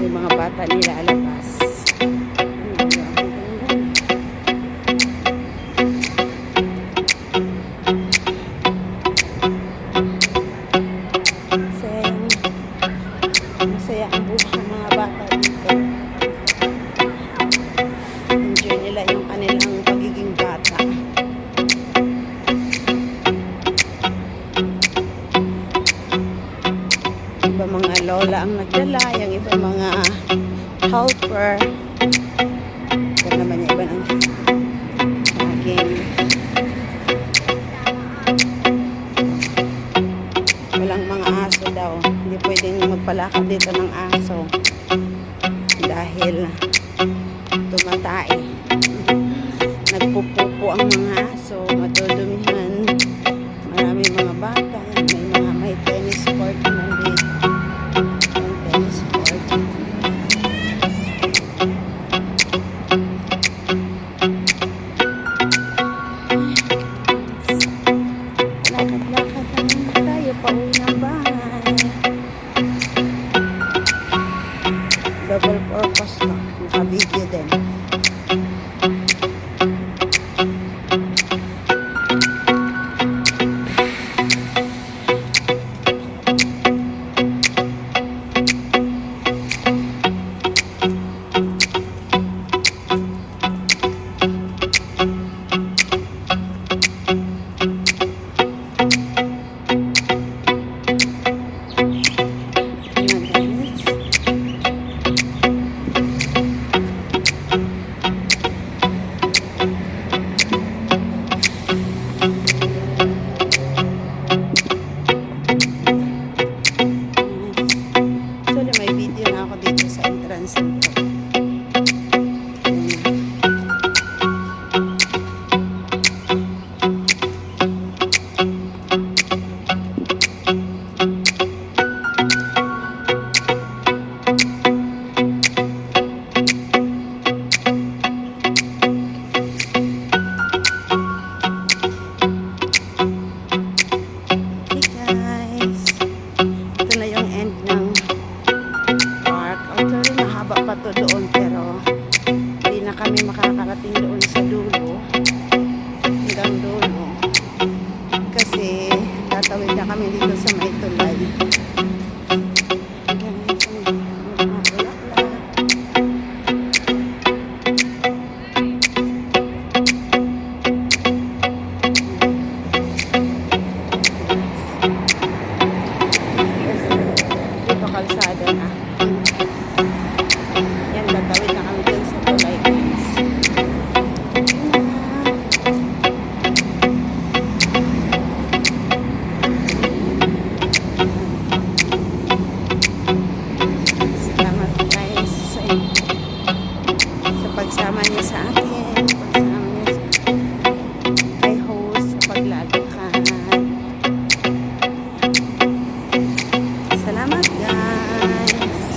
yung mga bata nilalabas. Masaya ang buhay ng mga bata dito. Enjoy nila yung kanilang pagiging bata. Iba mga lola ang nagdala, yung iba mga helper. Ito naman yung iba ng saging. Walang mga aso daw. Hindi pwedeng magpalakad dito ng aso dahil tumatay. Nagpupupo ang mga aso, matudumihan. Maraming mga bata. May tennis court naman dito. Ang tennis court. Lakad-lakad naman tayo pauwi ng bahay. Double purpose na. Naka-video din. May video na ako dito sa entrance nito. Pa to doon pero hindi na kami makakarating doon sa dulo hanggang dulo kasi tatawid na kami dito sa may tulay. Dito kalsada na. Tatawid na kami dun sa tulay, guys. Salamat guys sa pagsama niyo sa akin, pagsama niyo kay host sa paglalakad. Salamat guys.